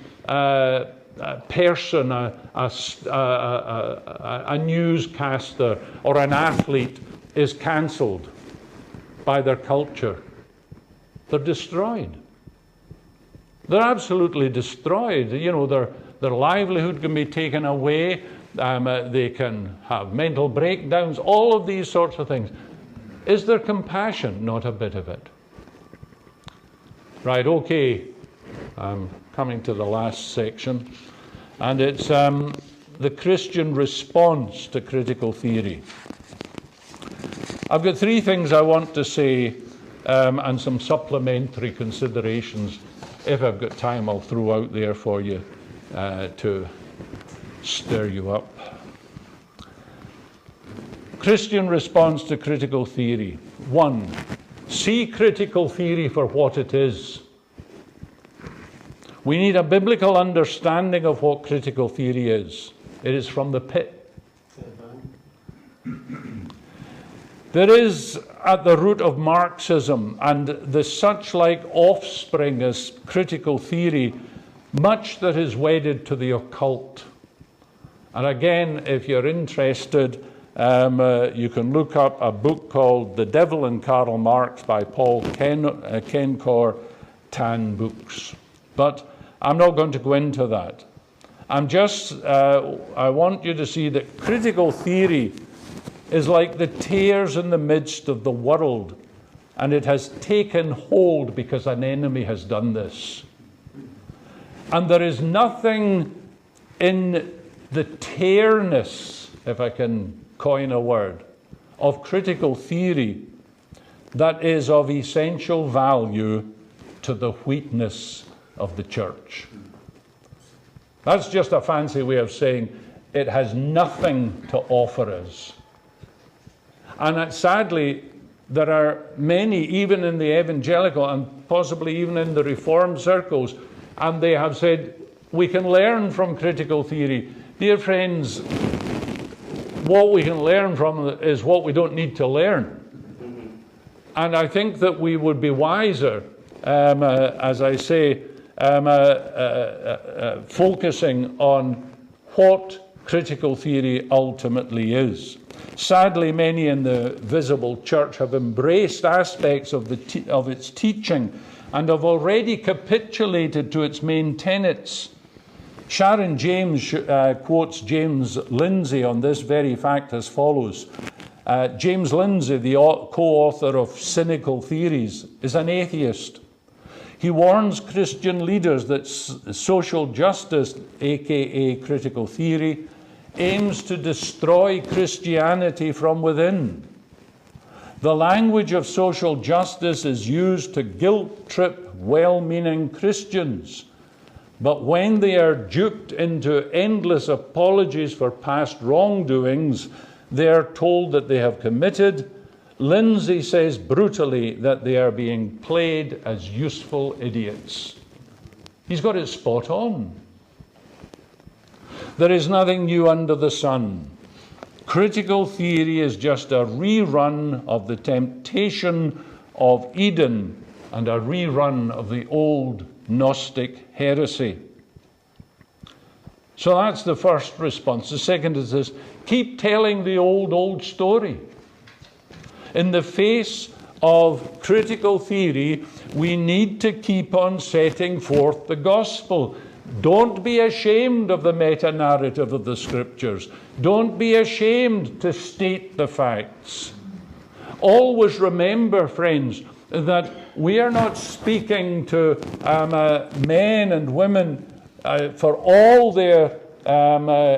person, a newscaster or an athlete is cancelled by their culture. They're destroyed. They're absolutely destroyed. You know, their livelihood can be taken away. They can have mental breakdowns, all of these sorts of things. Is there compassion? Not a bit of it. Right, okay. I'm coming to the last section. And it's the Christian response to critical theory. I've got three things I want to say and some supplementary considerations. If I've got time, I'll throw out there for you to stir you up. Christian response to critical theory. 1. See critical theory for what it is. We need a biblical understanding of what critical theory is. It is from the pit. There is at the root of Marxism and the such-like offspring as critical theory much that is wedded to the occult. And again, if you're interested, you can look up a book called The Devil and Karl Marx by Paul Kenkor, Tan Books. But I'm not going to go into that. I want you to see that critical theory is like the tares in the midst of the world, and it has taken hold because an enemy has done this. And there is nothing in the tareness, if I can coin a word, of critical theory that is of essential value to the wheatness of the church. That's just a fancy way of saying it has nothing to offer us. And sadly, there are many, even in the evangelical and possibly even in the Reformed circles, and they have said, we can learn from critical theory. Dear friends, what we can learn from it is what we don't need to learn. And I think that we would be wiser, as I say, focusing on what critical theory ultimately is. Sadly, many in the visible church have embraced aspects of its teaching and have already capitulated to its main tenets. Sharon James quotes James Lindsay on this very fact as follows. James Lindsay, the co-author of Cynical Theories, is an atheist. He warns Christian leaders that social justice, aka critical theory, aims to destroy Christianity from within. The language of social justice is used to guilt-trip well-meaning Christians. But when they are duped into endless apologies for past wrongdoings, they are told that they have committed. Lindsay says brutally that they are being played as useful idiots. He's got it spot on. There is nothing new under the sun. Critical theory is just a rerun of the temptation of Eden and a rerun of the old Gnostic heresy. So that's the first response. The second is this: keep telling the old story. In the face of critical theory, we need to keep on setting forth the gospel. Don't be ashamed of the meta-narrative of the Scriptures. Don't be ashamed to state the facts. Always remember, friends, that we are not speaking to men and women for all their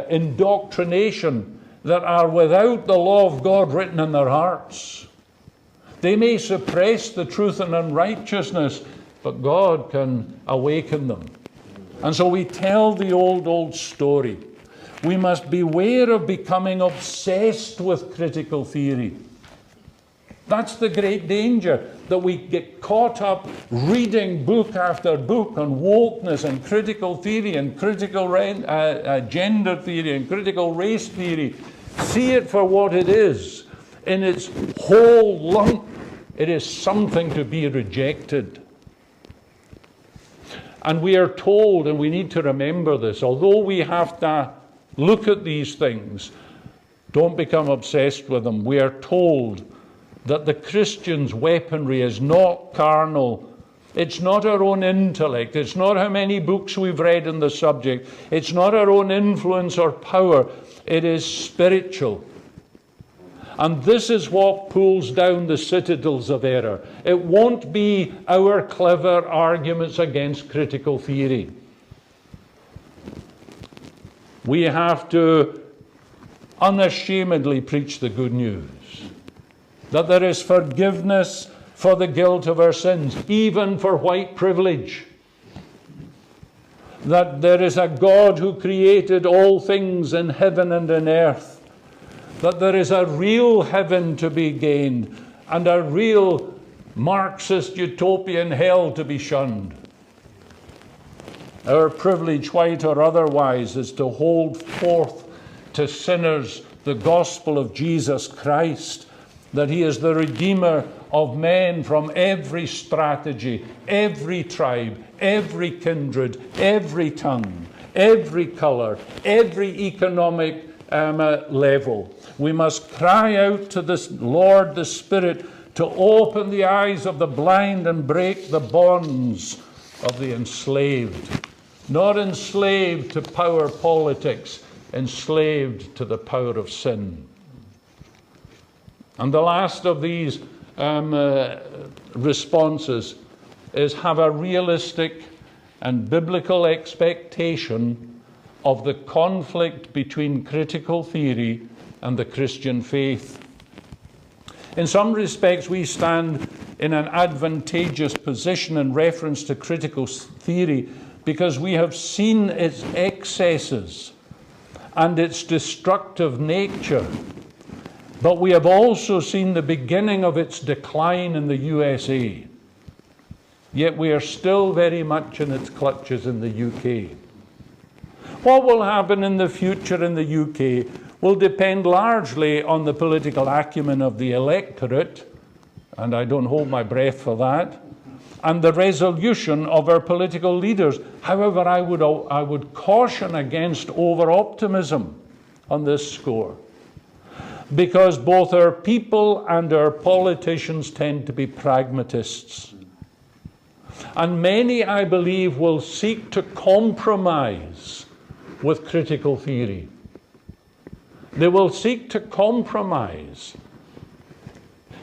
indoctrination that are without the law of God written in their hearts. They may suppress the truth and unrighteousness, but God can awaken them. And so we tell the old story. We must beware of becoming obsessed with critical theory. That's the great danger, that we get caught up reading book after book on wokeness and critical theory and critical gender theory and critical race theory. See it for what it is. In its whole lump, it is something to be rejected. And we are told, and we need to remember this, although we have to look at these things, don't become obsessed with them. We are told that the Christian's weaponry is not carnal. It's not our own intellect. It's not how many books we've read on the subject. It's not our own influence or power. It is spiritual. And this is what pulls down the citadels of error. It won't be our clever arguments against critical theory. We have to unashamedly preach the good news, that there is forgiveness for the guilt of our sins, even for white privilege. That there is a God who created all things in heaven and in earth. That there is a real heaven to be gained and a real Marxist utopian hell to be shunned. Our privilege, white or otherwise, is to hold forth to sinners the gospel of Jesus Christ, that he is the Redeemer of men from every strategy, every tribe, every kindred, every tongue, every color, every economic level. We must cry out to this Lord, the Spirit, to open the eyes of the blind and break the bonds of the enslaved. Not enslaved to power politics, enslaved to the power of sin. And the last of these responses is have a realistic and biblical expectation of the conflict between critical theory and the Christian faith. In some respects, we stand in an advantageous position in reference to critical theory because we have seen its excesses and its destructive nature. But we have also seen the beginning of its decline in the USA. Yet we are still very much in its clutches in the UK. What will happen in the future in the UK will depend largely on the political acumen of the electorate, and I don't hold my breath for that, and the resolution of our political leaders. However, I would caution against over-optimism on this score, because both our people and our politicians tend to be pragmatists. And many, I believe, will seek to compromise with critical theory. They will seek to compromise.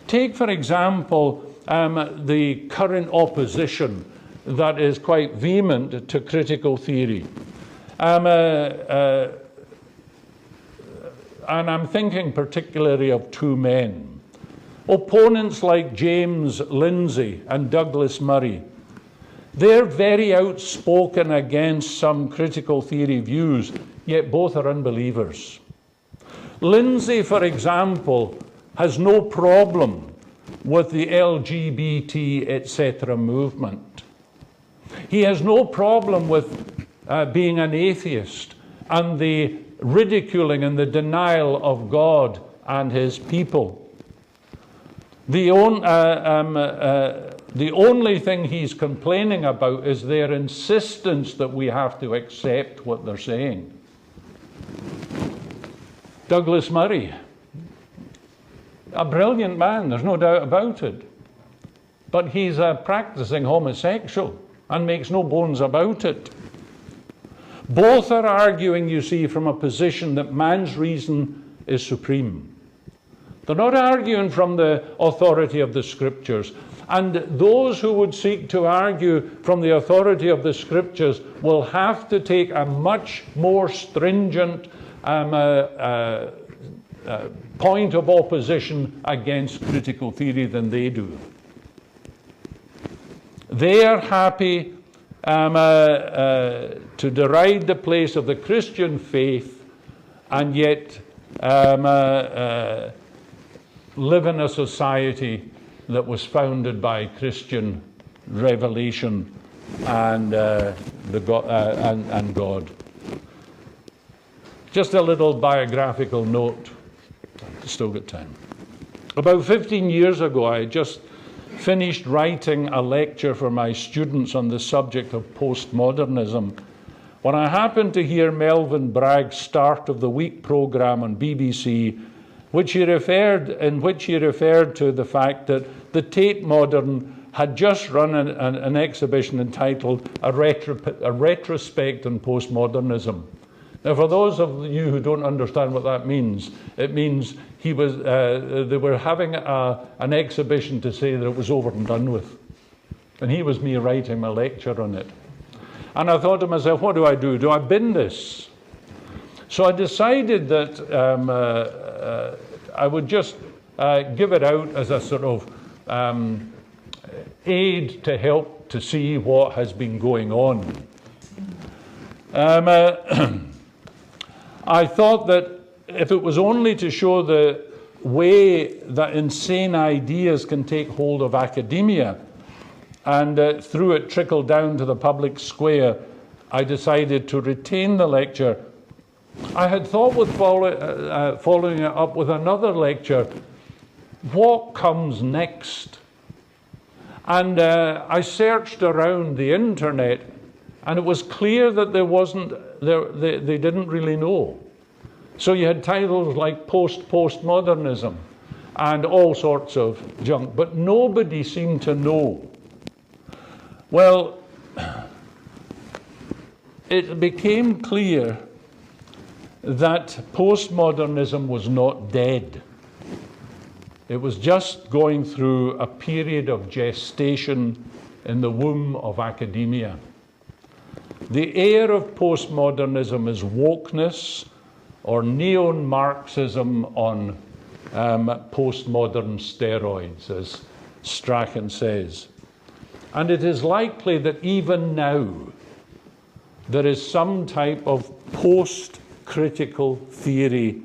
Take, for example, the current opposition that is quite vehement to critical theory. And I'm thinking particularly of two men. Opponents like James Lindsay and Douglas Murray, they're very outspoken against some critical theory views, yet both are unbelievers. Lindsay, for example, has no problem with the LGBT, etc. movement. He has no problem with being an atheist and the ridiculing and the denial of God and his people. The only thing he's complaining about is their insistence that we have to accept what they're saying. Douglas Murray, a brilliant man, there's no doubt about it. But he's a practicing homosexual and makes no bones about it. Both are arguing, you see, from a position that man's reason is supreme. They're not arguing from the authority of the Scriptures. And those who would seek to argue from the authority of the Scriptures will have to take a much more stringent point of opposition against critical theory than they do. They are happy to deride the place of the Christian faith and yet live in a society that was founded by Christian revelation and God. Just a little biographical note. I've still got time. About 15 years ago, I had just finished writing a lecture for my students on the subject of postmodernism when I happened to hear Melvyn Bragg's Start of the Week programme on BBC, in which he referred to the fact that the Tate Modern had just run an exhibition entitled A Retrospect on Postmodernism. Now, for those of you who don't understand what that means, it means they were having an exhibition to say that it was over and done with. And he was me writing my lecture on it. And I thought to myself, what do? Do I bin this? So I decided that I would just give it out as a sort of aid to help to see what has been going on. I thought that if it was only to show the way that insane ideas can take hold of academia and through it trickle down to the public square, I decided to retain the lecture. I had thought with following it up with another lecture, what comes next? And I searched around the internet, and it was clear that they didn't really know. So you had titles like postmodernism and all sorts of junk, but nobody seemed to know. Well, it became clear that postmodernism was not dead. It was just going through a period of gestation in the womb of academia. The air of postmodernism is wokeness or neo-Marxism on postmodern steroids, as Strachan says. And it is likely that even now there is some type of post-critical theory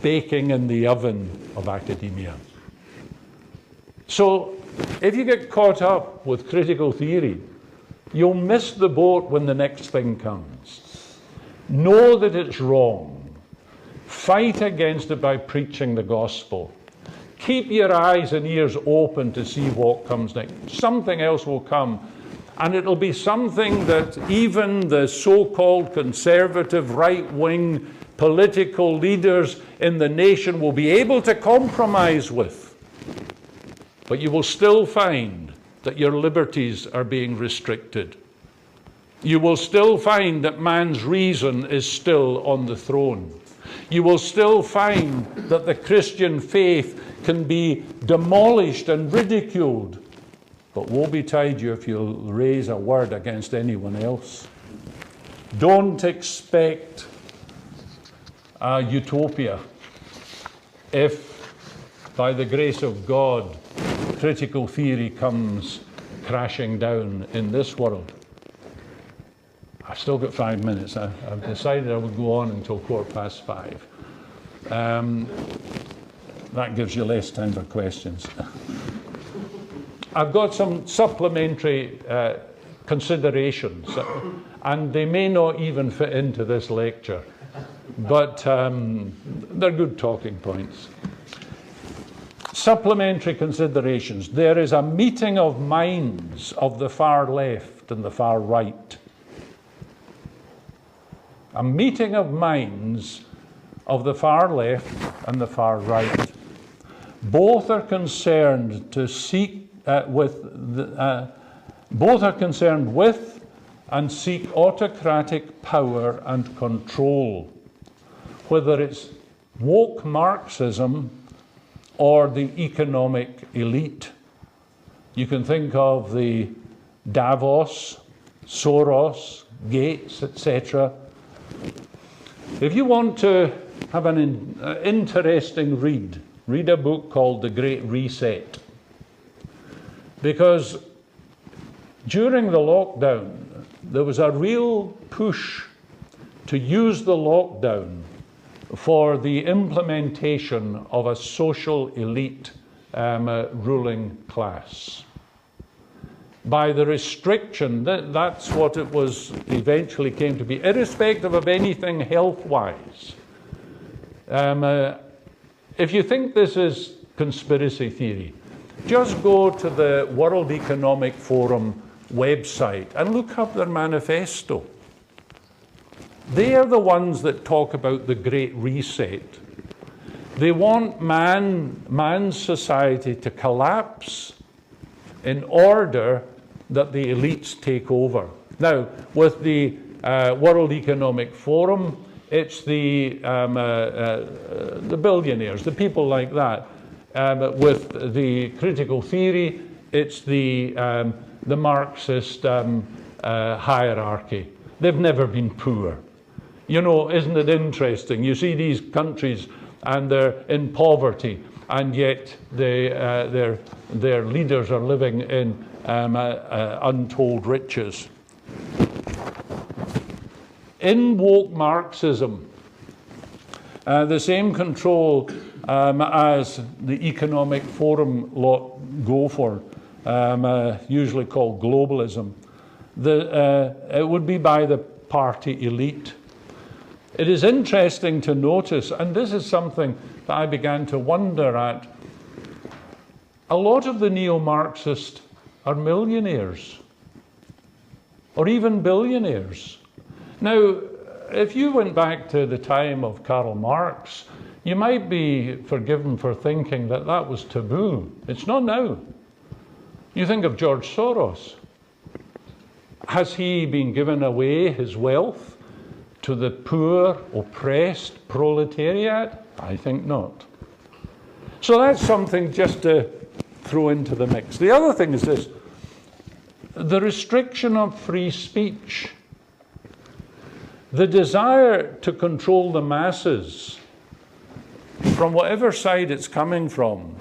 baking in the oven of academia. So if you get caught up with critical theory, you'll miss the boat when the next thing comes. Know that it's wrong. Fight against it by preaching the gospel. Keep your eyes and ears open to see what comes next. Something else will come, and it'll be something that even the so-called conservative right-wing political leaders in the nation will be able to compromise with. But you will still find that your liberties are being restricted. You will still find that man's reason is still on the throne. You will still find that the Christian faith can be demolished and ridiculed. But woe betide you if you raise a word against anyone else. Don't expect a utopia if by the grace of God, critical theory comes crashing down in this world. I've still got 5 minutes. I've decided I would go on until 5:15. That gives you less time for questions. I've got some supplementary considerations, and they may not even fit into this lecture, but they're good talking points. Supplementary considerations. There is a meeting of minds of the far left and the far right. A meeting of minds of the far left and the far right. Both are concerned to seek both are concerned with and seek autocratic power and control, whether it's woke Marxism or the economic elite. You can think of the Davos, Soros, Gates, etc. If you want to have an interesting read a book called The Great Reset. Because during the lockdown, there was a real push to use the lockdown for the implementation of a social elite ruling class. By the restriction, that's what it was eventually came to be, irrespective of anything health-wise. If you think this is conspiracy theory, just go to the World Economic Forum website and look up their manifesto. They are the ones that talk about the Great Reset. They want man's society to collapse in order that the elites take over. Now, with the World Economic Forum, it's the billionaires, the people like that. With the critical theory, it's the Marxist hierarchy. They've never been poor. You know, isn't it interesting? You see these countries and they're in poverty, and yet their leaders are living in untold riches. In woke Marxism, the same control as the Economic Forum lot go for, usually called globalism, it would be by the party elite. It is interesting to notice, and this is something that I began to wonder at, a lot of the neo-Marxists are millionaires, or even billionaires. Now, if you went back to the time of Karl Marx, you might be forgiven for thinking that that was taboo. It's not now. You think of George Soros. Has he been given away his wealth to the poor, oppressed proletariat? I think not. So that's something just to throw into the mix. The other thing is this: the restriction of free speech. The desire to control the masses, from whatever side it's coming from,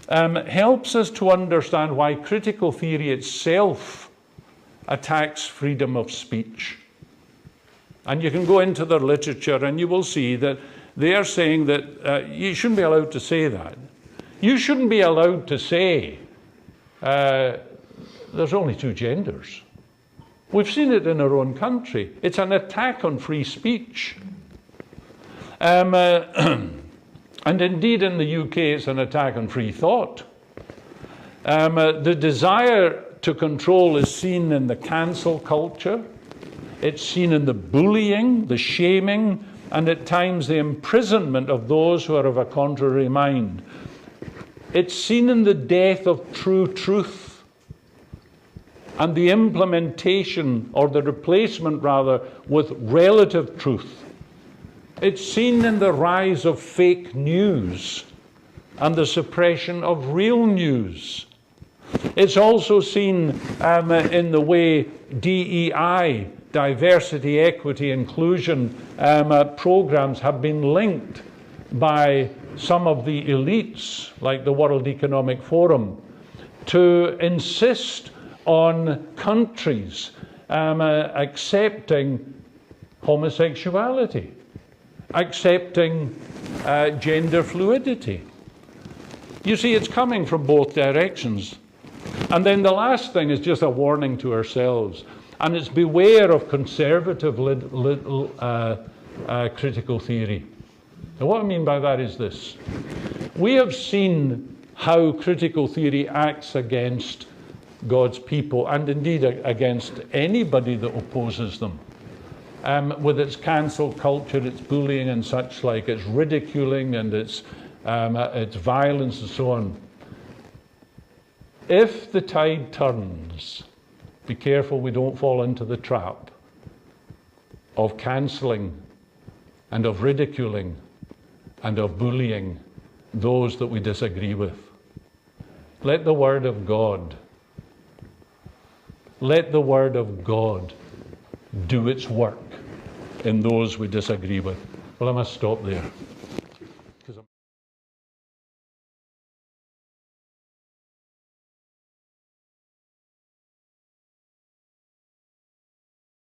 helps us to understand why critical theory itself attacks freedom of speech. And you can go into their literature and you will see that they are saying that you shouldn't be allowed to say that. You shouldn't be allowed to say there's only two genders. We've seen it in our own country. It's an attack on free speech. And indeed in the UK it's an attack on free thought. The desire to control is seen in the cancel culture. It's seen in the bullying, the shaming, and at times the imprisonment of those who are of a contrary mind. It's seen in the death of true truth and the implementation, or the replacement rather, with relative truth. It's seen in the rise of fake news and the suppression of real news. It's also seen in the way DEI, diversity, equity, inclusion programs have been linked by some of the elites, like the World Economic Forum, to insist on countries accepting homosexuality, accepting gender fluidity. You see, it's coming from both directions. And then the last thing is just a warning to ourselves, and it's beware of conservative critical theory. Now, what I mean by that is this. We have seen how critical theory acts against God's people, and indeed against anybody that opposes them. With its cancel culture, its bullying and such like, its ridiculing and its violence and so on. If the tide turns, be careful we don't fall into the trap of cancelling and of ridiculing and of bullying those that we disagree with. Let the Word of God do its work in those we disagree with. Well, I must stop there.